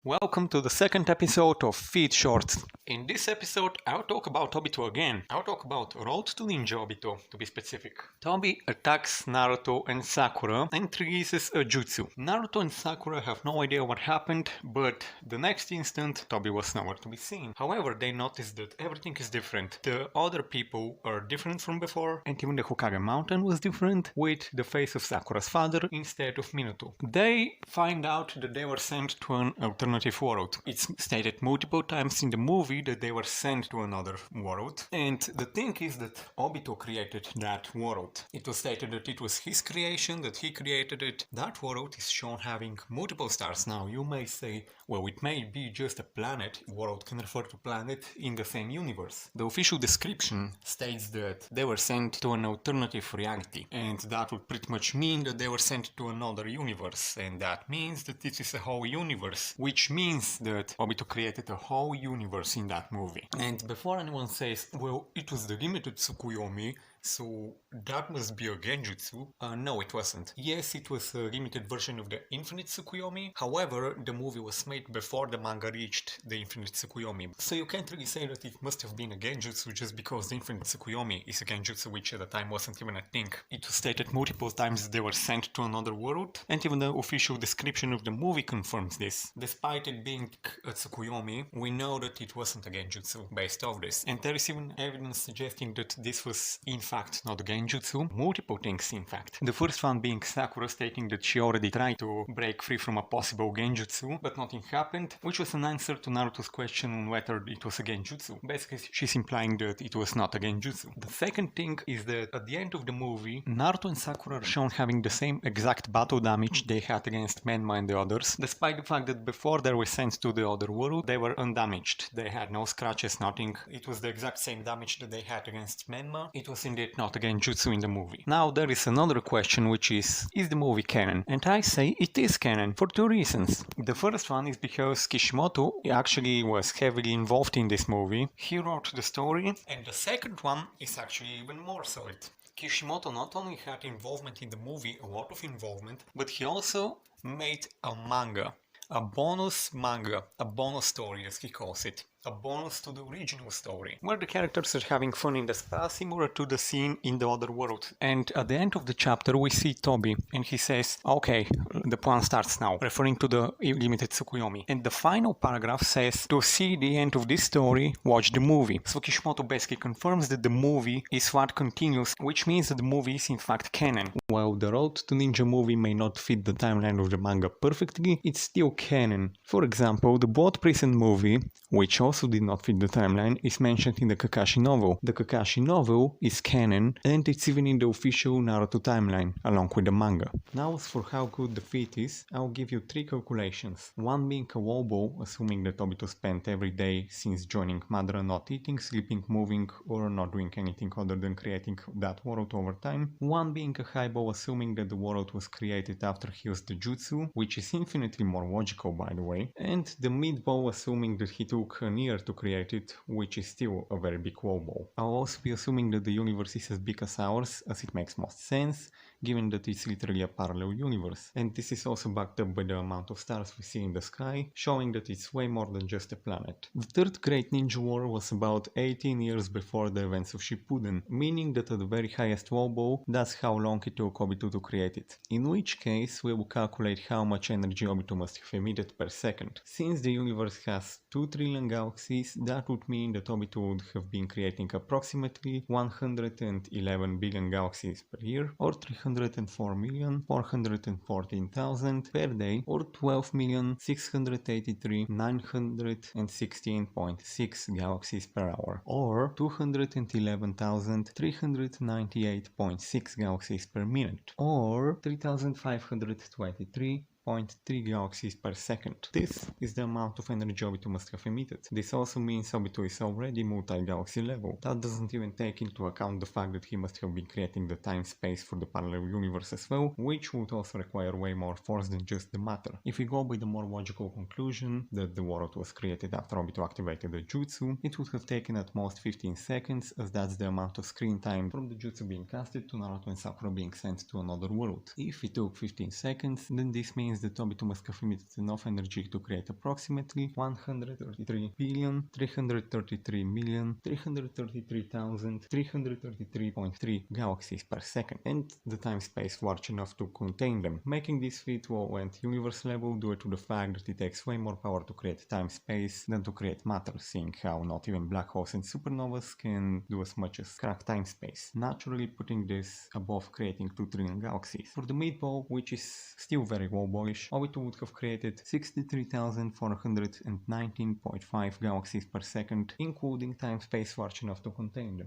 Welcome to the second episode of Feed Shorts. In this episode, I'll talk about Obito again. I'll talk about Road to Ninja Obito, to be specific. Toby attacks Naruto and Sakura and releases a jutsu. Naruto and Sakura have no idea what happened, but the next instant, Toby was nowhere to be seen. However, they notice that everything is different. The other people are different from before, and even the Hokage mountain was different, with the face of Sakura's father instead of Minato. They find out that they were sent to an alternative world. It's stated multiple times in the movie that they were sent to another world, and the thing is that Obito created that world. It was stated that it was his creation, that he created it. That world is shown having multiple stars. Now you may say, well, it may be just a planet. World can refer to planet in the same universe. The official description states that they were sent to an alternative reality, and that would pretty much mean that they were sent to another universe, and that means that this is a whole universe, which means that Obito created a whole universe in that movie. And before anyone says, well, it was the limited Tsukuyomi, so that must be a genjutsu. No, it wasn't. Yes, it was a limited version of the Infinite Tsukuyomi. However, the movie was made before the manga reached the Infinite Tsukuyomi. So you can't really say that it must have been a genjutsu just because the Infinite Tsukuyomi is a genjutsu, which at the time wasn't even a thing. It was stated multiple times that they were sent to another world, and even the official description of the movie confirms this. Despite it being a Tsukuyomi, we know that it wasn't a genjutsu based off this. And there is even evidence suggesting that this was in fact not a genjutsu. Multiple things in fact. The first one being Sakura stating that she already tried to break free from a possible genjutsu, but nothing happened, which was an answer to Naruto's question on whether it was a genjutsu. Basically, she's implying that it was not a genjutsu. The second thing is that at the end of the movie, Naruto and Sakura are shown having the same exact battle damage they had against Menma and the others, despite the fact that before they were sent to the other world, they were undamaged. They had no scratches, nothing. It was the exact same damage that they had against Menma. It was indeed not a genjutsu in the movie. Now there is another question, which is the movie canon? And I say it is canon for two reasons. The first one is because Kishimoto actually was heavily involved in this movie. He wrote the story, and the second one is actually even more solid. Kishimoto not only had involvement in the movie, a lot of involvement, but he also made a manga. A bonus manga, a bonus story as he calls it. A bonus to the original story, where the characters are having fun in the spa similar to the scene in the other world. And at the end of the chapter we see Toby, and he says, okay, the plan starts now, referring to the limited Tsukuyomi. And the final paragraph says, to see the end of this story, watch the movie. So Kishimoto basically confirms that the movie is what continues, which means that the movie is in fact canon. While the Road to Ninja movie may not fit the timeline of the manga perfectly, it's still canon. For example, the Blood Prison movie, which also did not fit the timeline, is mentioned in the Kakashi novel. The Kakashi novel is canon, and it's even in the official Naruto timeline, along with the manga. Now as for how good the fit is, I'll give you three calculations. One being a wall ball, assuming that Obito spent every day since joining Madara not eating, sleeping, moving, or not doing anything other than creating that world over time. One being a high ball, assuming that the world was created after he used the jutsu, which is infinitely more logical by the way. And the mid ball, assuming that he took an year to create it, which is still a very big wall ball. I'll also be assuming that the universe is as big as ours, as it makes most sense, given that it's literally a parallel universe. And this is also backed up by the amount of stars we see in the sky, showing that it's way more than just a planet. The Third Great Ninja War was about 18 years before the events of Shippuden, meaning that at the very highest wall ball, that's how long it took Obito to create it. In which case, we will calculate how much energy Obito must have emitted per second. Since the universe has 2 trillion galaxies, that would mean that Obito would have been creating approximately 111 billion galaxies per year, or 304,414,000 per day, or 12,683,916.6 galaxies per hour, or 211,398.6 galaxies per minute, or 3,523.3 galaxies per second. This is the amount of energy Obito must have emitted. This also means Obito is already multi-galaxy level. That doesn't even take into account the fact that he must have been creating the time-space for the parallel universe as well, which would also require way more force than just the matter. If we go by the more logical conclusion that the world was created after Obito activated the jutsu, it would have taken at most 15 seconds, as that's the amount of screen time from the jutsu being casted to Naruto and Sakura being sent to another world. If it took 15 seconds, then this means means that Obito must have emitted enough energy to create approximately 133,333,333,333.3 galaxies per second, and the time-space large enough to contain them, making this feat low and universe level due to the fact that it takes way more power to create time-space than to create matter, seeing how not even black holes and supernovas can do as much as crack time-space, naturally putting this above creating 2 trillion galaxies. For the mid-ball, which is still very low-ballish, Obito would have created 63,419.5 galaxies per second, including time-space large enough to contain them.